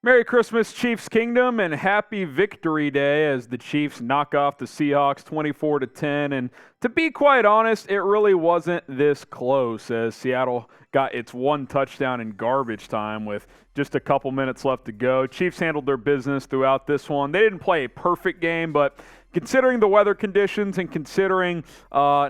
Merry Christmas, Chiefs Kingdom, and happy Victory Day as the Chiefs knock off the Seahawks 24-10. And to be quite honest, it really wasn't this close as Seattle got its one touchdown in garbage time with just a couple minutes left to go. Chiefs handled their business throughout this one. They didn't play a perfect game, but considering the weather conditions and considering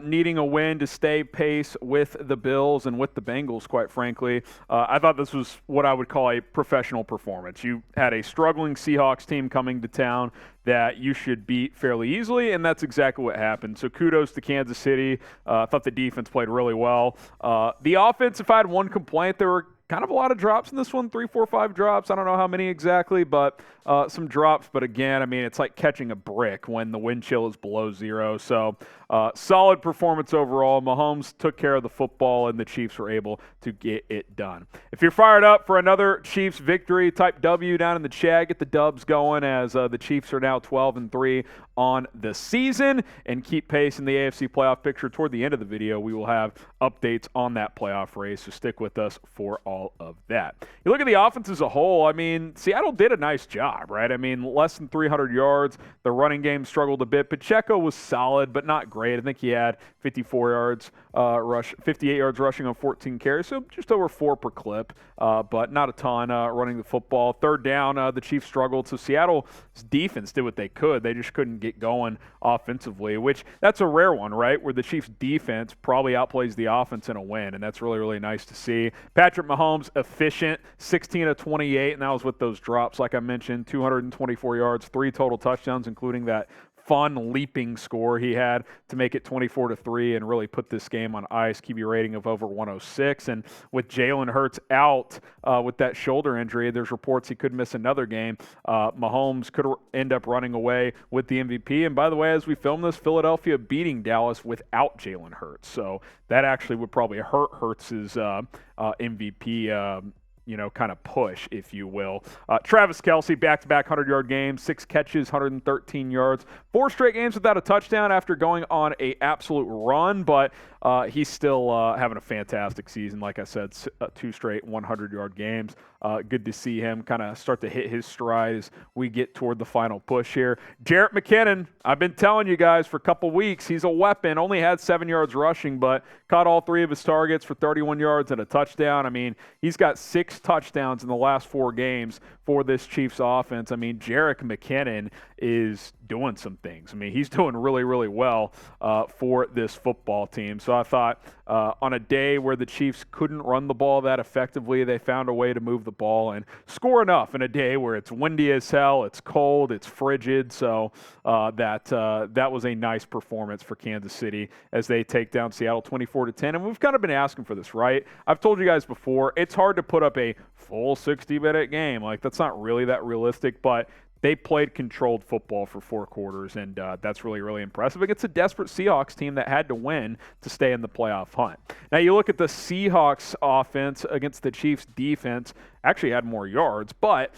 needing a win to stay pace with the Bills and with the Bengals, quite frankly, I thought this was what I would call a professional performance. You had a struggling Seahawks team coming to town that you should beat fairly easily, and that's exactly what happened. So kudos to Kansas City. I thought the defense played really well. The offense, if I had one complaint, there were kind of a lot of drops in this one, 3, 4, 5 drops. I don't know how many exactly, but some drops. But again, I mean, it's like catching a brick when the wind chill is below 0. So solid performance overall. Mahomes took care of the football, and the Chiefs were able to get it done. If you're fired up for another Chiefs victory, type W down in the chat. Get the dubs going as the Chiefs are now 12-3 on the season and keep pace in the AFC Playoff Picture. Toward the end of the video, we will have updates on that playoff race, so stick with us for all of that. You look at the offense as a whole, I mean, Seattle did a nice job, right? I mean, less than 300 yards. The running game struggled a bit. Pacheco was solid, but not great. I think he had 58 yards rushing on 14 carries, so just over 4 per clip, but not a ton running the football. Third down, the Chiefs struggled, so Seattle's defense did what they could. They just couldn't get going offensively, which that's a rare one, right, where the Chiefs defense probably outplays the offense in a win, and that's really, really nice to see. Patrick Mahomes, efficient, 16 of 28, and that was with those drops, like I mentioned, 224 yards, 3 total touchdowns, including that fun leaping score he had to make it 24-3 and really put this game on ice. QB rating of over 106. And with Jalen Hurts out with that shoulder injury, there's reports he could miss another game. Mahomes could end up running away with the MVP. And by the way, as we film this, Philadelphia beating Dallas without Jalen Hurts. So that actually would probably hurt Hurts's MVP kind of push, if you will. Travis Kelce, back-to-back 100-yard games, 6 catches, 113 yards. 4 straight games without a touchdown after going on an absolute run, but he's still having a fantastic season. Like I said, 2 straight 100-yard games. Good to see him kind of start to hit his stride as we get toward the final push here. Jerick McKinnon, I've been telling you guys for a couple weeks, he's a weapon. Only had 7 yards rushing, but caught all 3 of his targets for 31 yards and a touchdown. I mean, he's got 6 touchdowns in the last 4 games for this Chiefs offense. I mean, Jerick McKinnon is doing some things. I mean, he's doing really, really well for this football team. So I thought on a day where the Chiefs couldn't run the ball that effectively, they found a way to move the ball and score enough in a day where it's windy as hell, it's cold, it's frigid. So that was a nice performance for Kansas City as they take down Seattle 24-10. And we've kind of been asking for this, right? I've told you guys before, it's hard to put up a full 60-minute game. Like, that's not really that realistic, but they played controlled football for 4 quarters, and that's really, really impressive against a desperate Seahawks team that had to win to stay in the playoff hunt. Now, you look at the Seahawks offense against the Chiefs defense, actually had more yards, but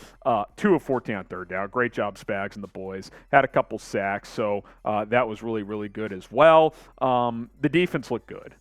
2 of 14 on third down. Great job, Spags and the boys. Had a couple sacks, so that was really, really good as well. The defense looked good.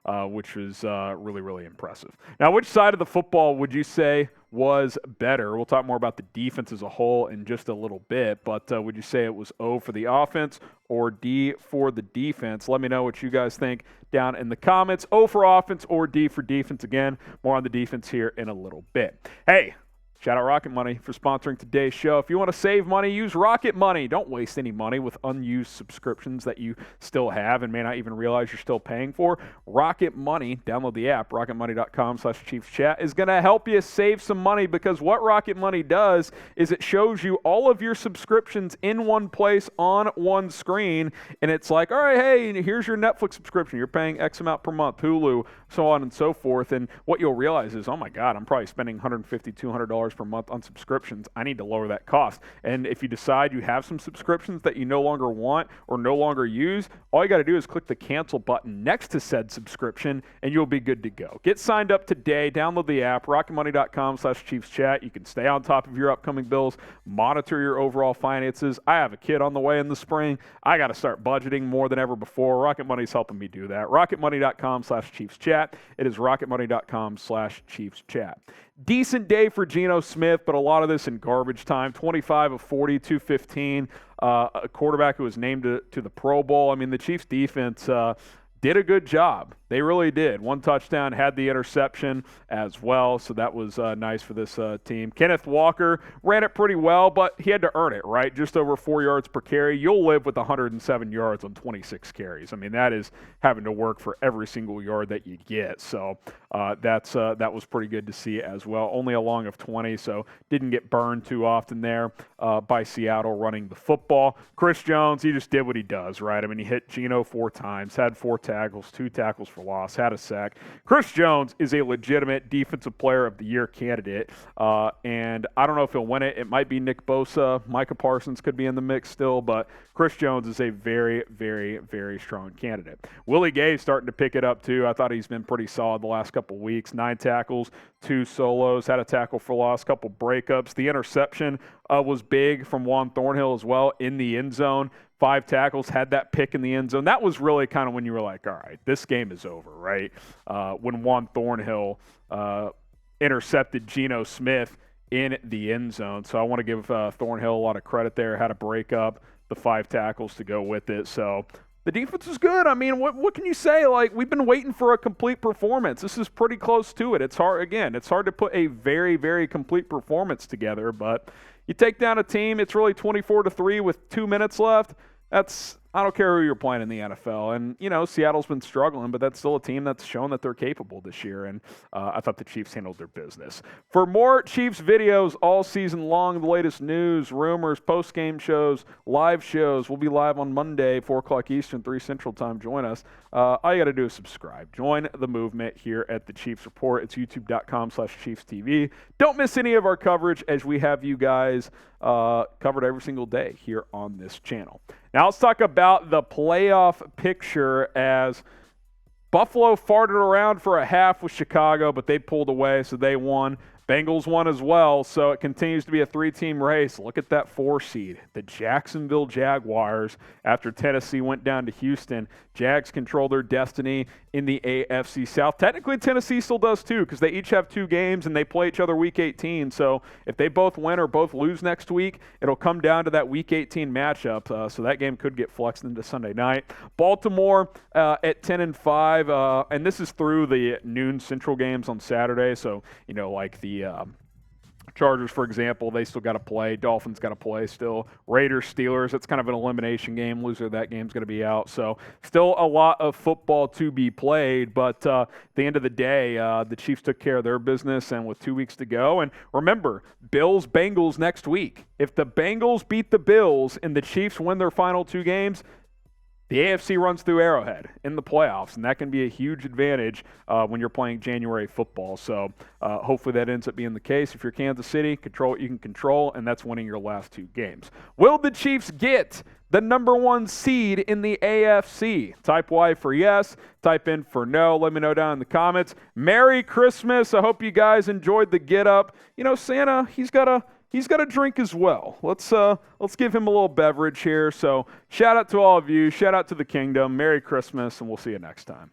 Which was really, really impressive. Now, which side of the football would you say was better? We'll talk more about the defense as a whole in just a little bit, but would you say it was O for the offense or D for the defense? Let me know what you guys think down in the comments. O for offense or D for defense. Again, more on the defense here in a little bit. Hey, shout out Rocket Money for sponsoring today's show. If you want to save money, use Rocket Money. Don't waste any money with unused subscriptions that you still have and may not even realize you're still paying for. Rocket Money, download the app, rocketmoney.com/ChiefsChat, is going to help you save some money because what Rocket Money does is it shows you all of your subscriptions in one place on one screen, and it's like, all right, hey, here's your Netflix subscription. You're paying X amount per month, Hulu, so on and so forth, and what you'll realize is, oh my God, I'm probably spending $150, $200 per month on subscriptions. I need to lower that cost. And if you decide you have some subscriptions that you no longer want or no longer use, all you got to do is click the cancel button next to said subscription and you'll be good to go. Get signed up today. Download the app, rocketmoney.com/ChiefsChat. You can stay on top of your upcoming bills, monitor your overall finances. I have a kid on the way in the spring. I got to start budgeting more than ever before. Rocket Money's helping me do that. rocketmoney.com/ChiefsChat. It is rocketmoney.com/ChiefsChat. decent day for Geno Smith, but a lot of this in garbage time. 25 of 40, 215. A quarterback who was named to the Pro Bowl. I mean, the Chiefs defense did a good job. They really did. One touchdown, had the interception as well, so that was nice for this team. Kenneth Walker ran it pretty well, but he had to earn it, right? Just over 4 yards per carry. You'll live with 107 yards on 26 carries. I mean, that is having to work for every single yard that you get. So that was pretty good to see as well. Only a long of 20, so didn't get burned too often there by Seattle running the football. Chris Jones, he just did what he does, right? I mean, he hit Geno 4 times, had 4 tackles, 2 tackles for loss, had a sack. Chris Jones is a legitimate Defensive Player of the Year candidate, and I don't know if he'll win it. It might be Nick Bosa. Micah Parsons could be in the mix still, but Chris Jones is a very, very, very strong candidate. Willie Gay's starting to pick it up too. I thought he's been pretty solid the last couple weeks. 9 tackles, 2 solos, had a tackle for loss, couple breakups. The interception was big from Juan Thornhill as well in the end zone. 5 tackles, had that pick in the end zone. That was really kind of when you were like, all right, this game is over, right? When Juan Thornhill intercepted Geno Smith in the end zone. So I want to give Thornhill a lot of credit there. Had a breakup, the 5 tackles to go with it. So the defense is good. I mean, what can you say? Like, we've been waiting for a complete performance. This is pretty close to it. It's hard to put a very, very complete performance together, but you take down a team, it's really 24-3 with 2 minutes left. I don't care who you're playing in the NFL. And, you know, Seattle's been struggling, but that's still a team that's shown that they're capable this year. And I thought the Chiefs handled their business. For more Chiefs videos all season long, the latest news, rumors, post-game shows, live shows, we'll be live on Monday, 4 o'clock Eastern, 3 Central Time. Join us. All you got to do is subscribe. Join the movement here at the Chiefs Report. It's youtube.com/ChiefsTV. Don't miss any of our coverage as we have you guys covered every single day here on this channel. Now let's talk about the playoff picture as Buffalo farted around for a half with Chicago, but they pulled away, so they won. Bengals won as well, so it continues to be a 3-team race. Look at that 4 seed, the Jacksonville Jaguars. After Tennessee went down to Houston, Jags control their destiny in the AFC South. Technically, Tennessee still does too, because they each have 2 games and they play each other Week 18. So if they both win or both lose next week, it'll come down to that Week 18 matchup. So that game could get flexed into Sunday night. Baltimore at 10-5, and this is through the noon Central games on Saturday. So, you know, like the Chargers, for example, they still got to play. Dolphins got to play still. Raiders, Steelers, it's kind of an elimination game. Loser of that game's going to be out. So still a lot of football to be played. But at the end of the day, the Chiefs took care of their business, and with 2 weeks to go. And remember, Bills-Bengals next week. If the Bengals beat the Bills and the Chiefs win their final 2 games, the AFC runs through Arrowhead in the playoffs, and that can be a huge advantage when you're playing January football. So hopefully that ends up being the case. If you're Kansas City, control what you can control, and that's winning your last 2 games. Will the Chiefs get the number 1 seed in the AFC? Type Y for yes. Type in for no. Let me know down in the comments. Merry Christmas. I hope you guys enjoyed the get up. You know, Santa, he's got a drink as well. Let's give him a little beverage here. So shout out to all of you. Shout out to the kingdom. Merry Christmas, and we'll see you next time.